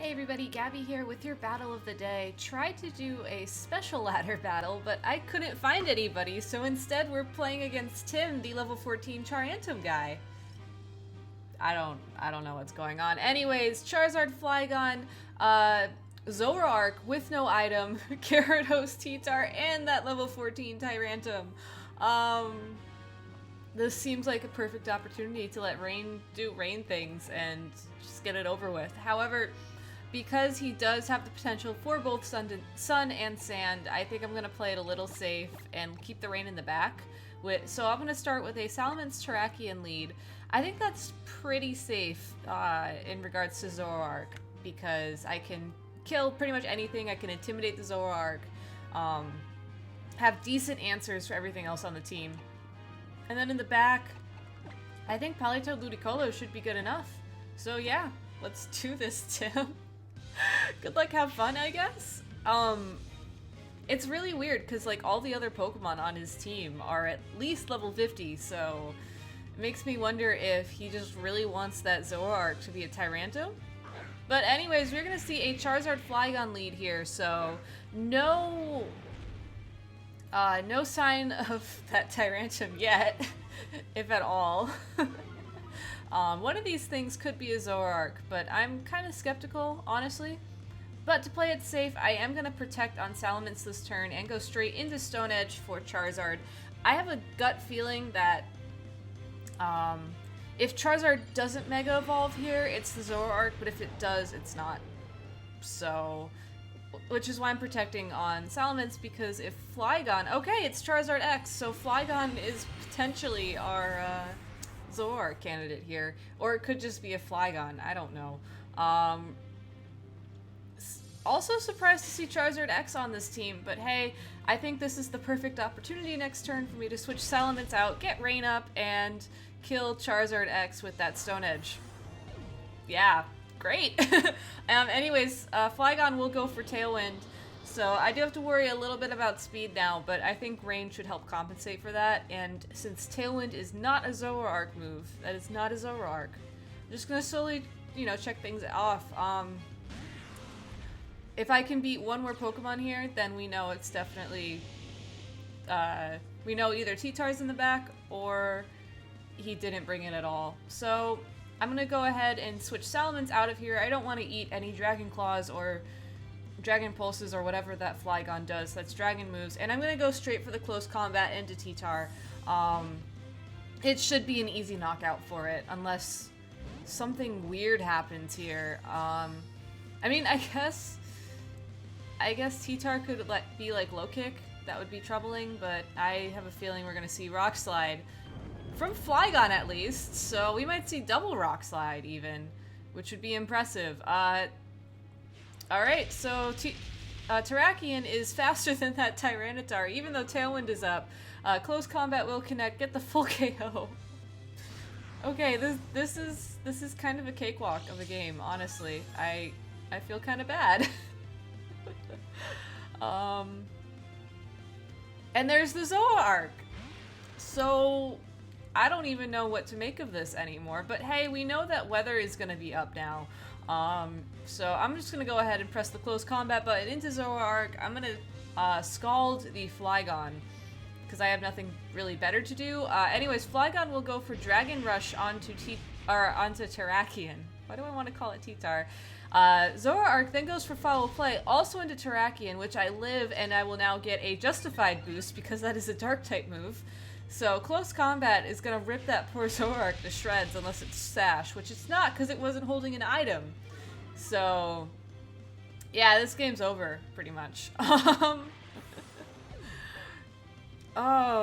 Hey everybody, Gabby here with your battle of the day. Tried to do a special ladder battle, but I couldn't find anybody, so instead we're playing against Tim, the level 14 Charantum guy. I don't know what's going on. Anyways, Charizard, Flygon, Zoroark with no item, Gyarados, T-Tar, and that level 14 Tyrantum. This seems like a perfect opportunity to let Rain do Rain things and just get it over with. However, because he does have the potential for both sun and sand, I think I'm going to play it a little safe and keep the Rain in the back. So I'm going to start with a Salamence Terrakion lead. I think that's pretty safe in regards to Zoroark, because I can kill pretty much anything. I can intimidate the Zoroark, have decent answers for everything else on the team. And then in the back, I think Politoed Ludicolo should be good enough. So yeah, let's do this, Tim. Good luck, have fun, I guess. It's really weird because like all the other Pokemon on his team are at least level 50, so it makes me wonder if he just really wants that Zoroark to be a Tyrantum. But anyways, we're gonna see a Charizard Flygon lead here, so no sign of that Tyrantum yet, if at all. One of these things could be a Zoroark, but I'm kind of skeptical, honestly. But to play it safe, I am going to protect on Salamence this turn and go straight into Stone Edge for Charizard. I have a gut feeling that if Charizard doesn't Mega Evolve here, it's the Zoroark, but if it does, it's not. So, which is why I'm protecting on Salamence, because if Flygon... Okay, it's Charizard X, so Flygon is potentially our Zoroark candidate here. Or it could just be a Flygon, I don't know. Also surprised to see Charizard X on this team, but hey, I think this is the perfect opportunity next turn for me to switch Salamence out, get Rain up, and kill Charizard X with that Stone Edge. Yeah, great! Anyways, Flygon will go for Tailwind, so I do have to worry a little bit about speed now, but I think Rain should help compensate for that, and since Tailwind is not a Zoroark move, that is not a Zoroark, I'm just gonna slowly, check things off. If I can beat one more Pokemon here, then we know it's definitely, we know either T-Tar's in the back, or he didn't bring it at all. So, I'm gonna go ahead and switch Salamence out of here. I don't want to eat any Dragon Claws or Dragon Pulses or whatever that Flygon does. That's Dragon moves. And I'm gonna go straight for the close combat into T-Tar. It should be an easy knockout for it, unless something weird happens here. I mean, I guess T-Tar could be like low kick. That would be troubling, but I have a feeling we're gonna see Rock Slide from Flygon at least. So we might see double Rock Slide even, which would be impressive. All right, so Terrakion is faster than that Tyranitar, even though Tailwind is up. Close combat will connect, get the full KO. Okay, this is kind of a cakewalk of a game, honestly. I feel kind of bad. And there's the Zoroark. So I don't even know what to make of this anymore, but hey, we know that weather is gonna be up now. So I'm just gonna go ahead and press the close combat button into Zoroark. I'm gonna Scald the Flygon, because I have nothing really better to do. Anyways, Flygon will go for Dragon Rush onto Terrakion. Why do I want to call it T-Tar? Zoroark then goes for Follow Play, also into Terrakion, which I live, and I will now get a Justified boost, because that is a Dark-type move. So Close Combat is going to rip that poor Zoroark to shreds, unless it's Sash, which it's not, because it wasn't holding an item. So, yeah, this game's over, pretty much. Oh,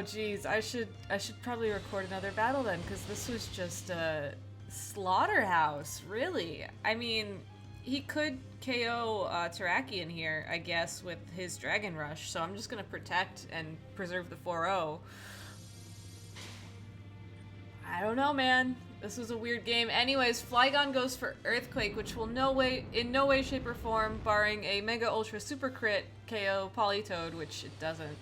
jeez, I should probably record another battle then, because this was just a slaughterhouse, really. I mean, he could KO Terrakion here, I guess, with his Dragon Rush, so I'm just going to protect and preserve the 4-0. I don't know, man. This was a weird game. Anyways, Flygon goes for Earthquake, which will in no way, shape, or form, barring a Mega Ultra Super Crit, KO Politoed, which it doesn't.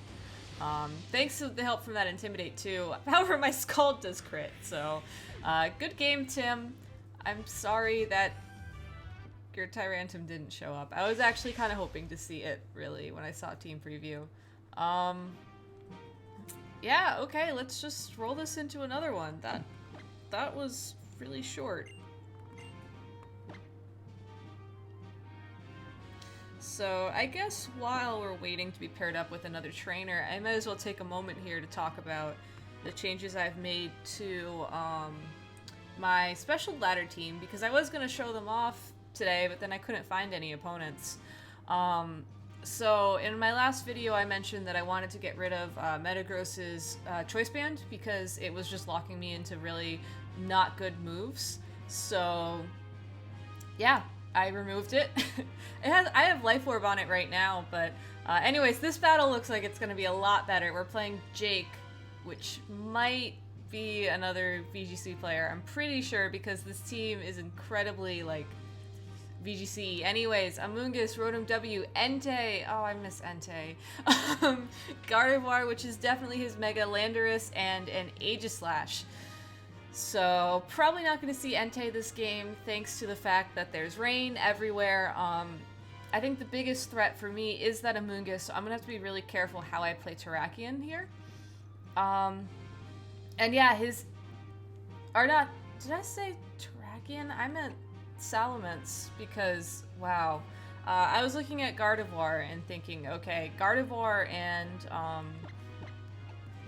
Thanks to the help from that Intimidate too. However, my Scald does crit, so good game, Tim. I'm sorry that your Tyrantum didn't show up. I was actually kind of hoping to see it, really, when I saw team preview. Yeah, okay, let's just roll this into another one. That was really short. So I guess while we're waiting to be paired up with another trainer, I might as well take a moment here to talk about the changes I've made to my special ladder team, because I was going to show them off today, but then I couldn't find any opponents. So in my last video, I mentioned that I wanted to get rid of Metagross's Choice Band because it was just locking me into really not good moves. So yeah, I removed it. I have Life Orb on it right now, but anyways, this battle looks like it's going to be a lot better. We're playing Jake, which might be another VGC player. I'm pretty sure because this team is incredibly, like, VGC. Anyways, Amoonguss, Rotom W, Entei. Oh, I miss Entei. Gardevoir, which is definitely his Mega, Landorus, and an Aegislash. So, probably not going to see Entei this game, thanks to the fact that there's rain everywhere. I think the biggest threat for me is that Amoonguss, so I'm going to have to be really careful how I play Terrakion here. And yeah, did I say Terrakion? I meant Salamence, because, wow. I was looking at Gardevoir and thinking, okay, Gardevoir and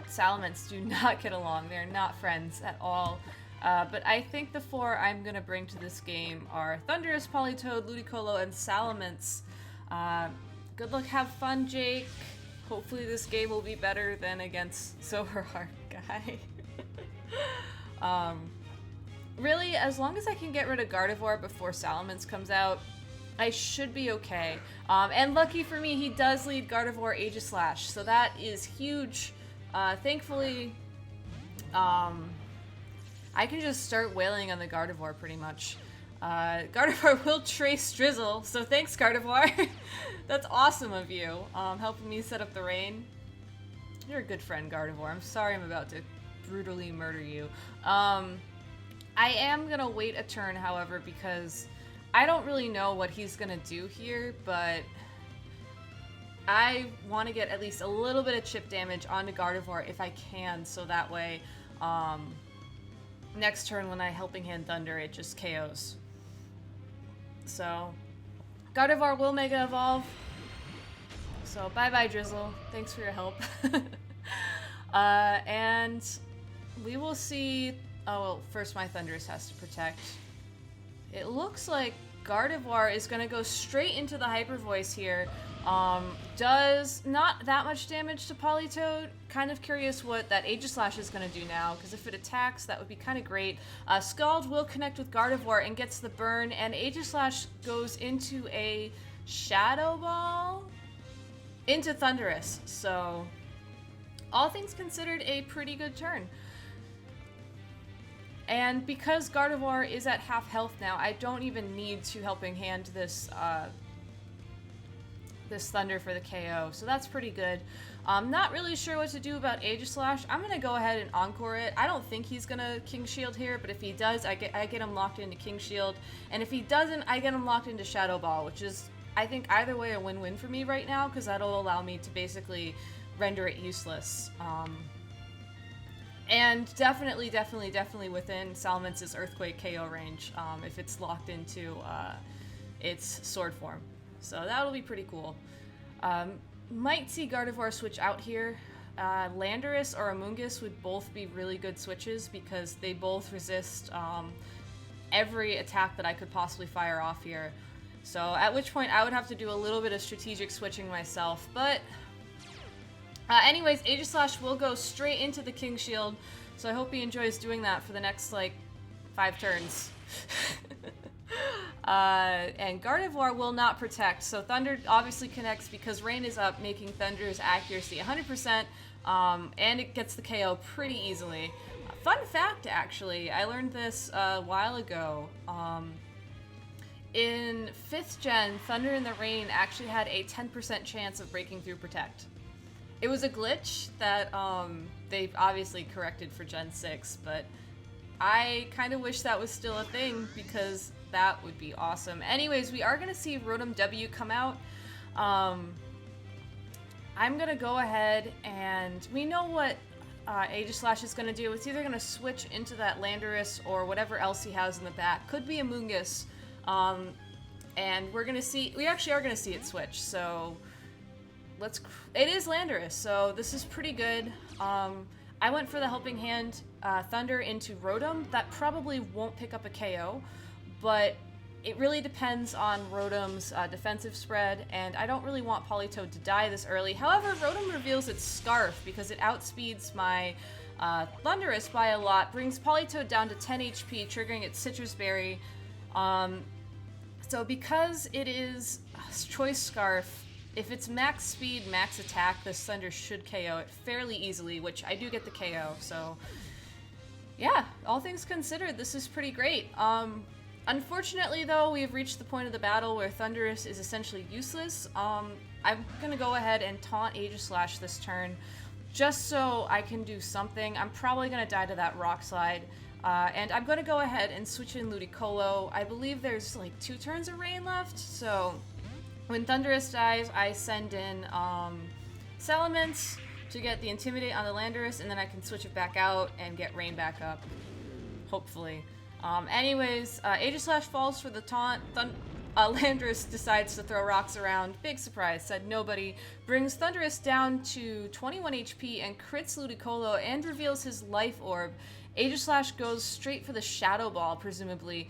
Salamence do not get along. They're not friends at all. But I think the four I'm going to bring to this game are Thundurus, Politoed, Ludicolo, and Salamence. Good luck, have fun, Jake. Hopefully this game will be better than against Zoroark guy. Really, as long as I can get rid of Gardevoir before Salamence comes out, I should be okay. And lucky for me, he does lead Gardevoir Aegislash, so that is huge. Thankfully, I can just start wailing on the Gardevoir pretty much. Gardevoir will trace Drizzle, so thanks, Gardevoir. That's awesome of you, helping me set up the rain. You're a good friend, Gardevoir. I'm sorry I'm about to brutally murder you. I am gonna wait a turn, however, because I don't really know what he's gonna do here, but I want to get at least a little bit of chip damage onto Gardevoir if I can, so that way next turn when I Helping Hand Thunder, it just KOs. So Gardevoir will Mega Evolve. So bye-bye, Drizzle. Thanks for your help. And we will see... Oh, well, first my Thundurus has to protect. It looks like Gardevoir is going to go straight into the Hyper Voice here. Does not that much damage to Politoed. Kind of curious what that Aegislash is going to do now, because if it attacks, that would be kind of great. Scald will connect with Gardevoir and gets the burn, and Aegislash goes into a Shadow Ball into Thundurus. So, all things considered, a pretty good turn. And because Gardevoir is at half health now, I don't even need to Helping Hand this this Thunder for the KO, so that's pretty good. I'm not really sure what to do about Aegislash. I'm gonna go ahead and Encore it. I don't think he's gonna King Shield here, but if he does, I get him locked into King Shield, and if he doesn't, I get him locked into Shadow Ball, which is, I think, either way a win-win for me right now, because that'll allow me to basically render it useless. And definitely within Salamence's Earthquake KO range, if it's locked into its sword form. So that'll be pretty cool. Might see Gardevoir switch out here. Landorus or Amoonguss would both be really good switches because they both resist every attack that I could possibly fire off here. So at which point I would have to do a little bit of strategic switching myself, but anyways, Aegislash will go straight into the King Shield, so I hope he enjoys doing that for the next, like, 5 turns. And Gardevoir will not protect, so Thunder obviously connects because Rain is up, making Thunder's accuracy 100%, and it gets the KO pretty easily. Fun fact, actually, I learned this a while ago. In 5th Gen, Thunder in the Rain actually had a 10% chance of breaking through Protect. It was a glitch that they've obviously corrected for Gen 6, but I kind of wish that was still a thing because That would be awesome. Anyways, we are going to see Rotom W come out. I'm going to go ahead and we know what Aegislash is going to do. It's either going to switch into that Landorus or whatever else he has in the back. Could be a Mungus. And we're going to see, we actually are going to see it switch. So it is Landorus. So this is pretty good. I went for the Helping Hand Thunder into Rotom. That probably won't pick up a KO, but it really depends on Rotom's defensive spread, and I don't really want Politoed to die this early. However, Rotom reveals its Scarf because it outspeeds my Thundurus by a lot, brings Politoed down to 10 HP, triggering its Citrus Berry. So because it is Choice Scarf, if it's max speed, max attack, this Thunder should KO it fairly easily, which I do get the KO, so yeah, all things considered, this is pretty great. Unfortunately, though, we've reached the point of the battle where Thundurus is essentially useless. I'm gonna go ahead and taunt Aegislash this turn, just so I can do something. I'm probably gonna die to that Rock Slide, and I'm gonna go ahead and switch in Ludicolo. I believe there's like 2 turns of Rain left, so when Thundurus dies, I send in Salamence to get the Intimidate on the Landorus, and then I can switch it back out and get Rain back up, hopefully. Anyways, Aegislash falls for the taunt. Landorus decides to throw rocks around. Big surprise, said nobody. Brings Thundurus down to 21 HP and crits Ludicolo and reveals his Life Orb. Aegislash goes straight for the Shadow Ball, presumably,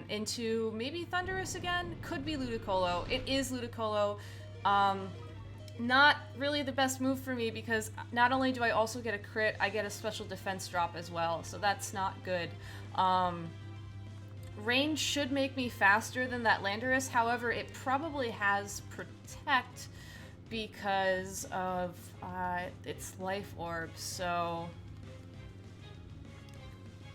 into maybe Thundurus again? Could be Ludicolo. It is Ludicolo. Not really the best move for me because not only do I also get a crit, I get a special defense drop as well, so that's not good. Range should make me faster than that Landorus, however, it probably has Protect because of its Life Orb, so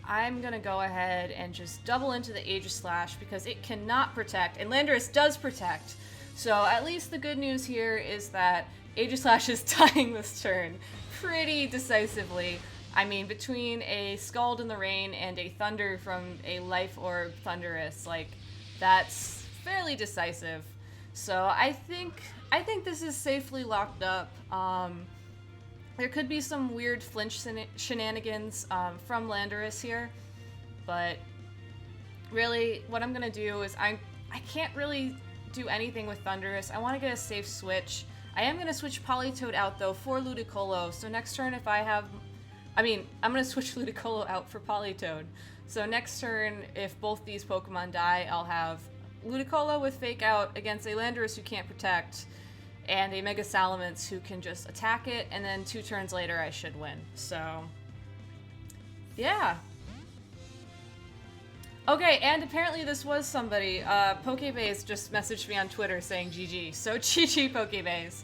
I'm gonna go ahead and just double into the Aegislash because it cannot Protect, and Landorus does Protect. So at least the good news here is that Aegislash is dying this turn pretty decisively. I mean, between a Scald in the Rain and a Thunder from a Life Orb Thundurus, like, that's fairly decisive. So I think this is safely locked up. There could be some weird flinch shenanigans from Landorus here, but really what I'm gonna do is I can't really do anything with Thundurus. I want to get a safe switch. I am going to switch Politoed out though for Ludicolo, so next turn if I'm going to switch Ludicolo out for Politoed. So next turn, if both these Pokemon die, I'll have Ludicolo with Fake Out against a Landorus who can't Protect, and a Mega Salamence who can just attack it, and then 2 turns later I should win. So, yeah. Okay, and apparently this was somebody. Pokebeys just messaged me on Twitter saying GG. So GG, Pokebeys.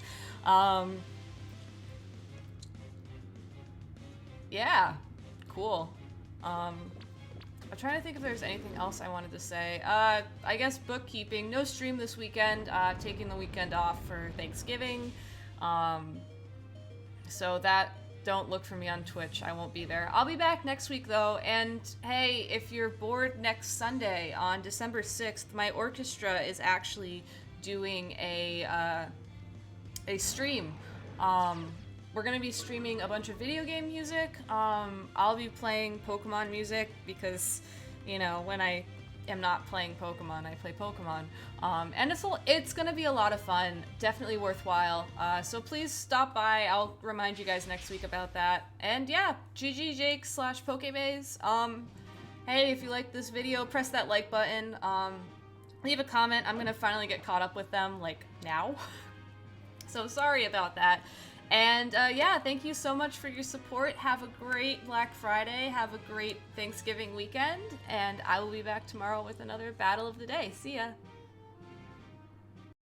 Yeah, cool. I'm trying to think if there's anything else I wanted to say. I guess bookkeeping. No stream this weekend. Taking the weekend off for Thanksgiving. So that... Don't look for me on Twitch. I won't be there. I'll be back next week, though. And, hey, if you're bored next Sunday on December 6th, my orchestra is actually doing a stream. We're going to be streaming a bunch of video game music. I'll be playing Pokemon music because, you know, when I am not playing Pokemon, I play Pokemon. And it's gonna be a lot of fun, definitely worthwhile. So please stop by. I'll remind you guys next week about that. And yeah, GG Jake / Pokebeys. Hey, if you like this video, press that like button. Leave a comment. I'm gonna finally get caught up with them, like, now. So sorry about that. And yeah, thank you so much for your support. Have a great Black Friday. Have a great Thanksgiving weekend. And I will be back tomorrow with another Battle of the Day. See ya.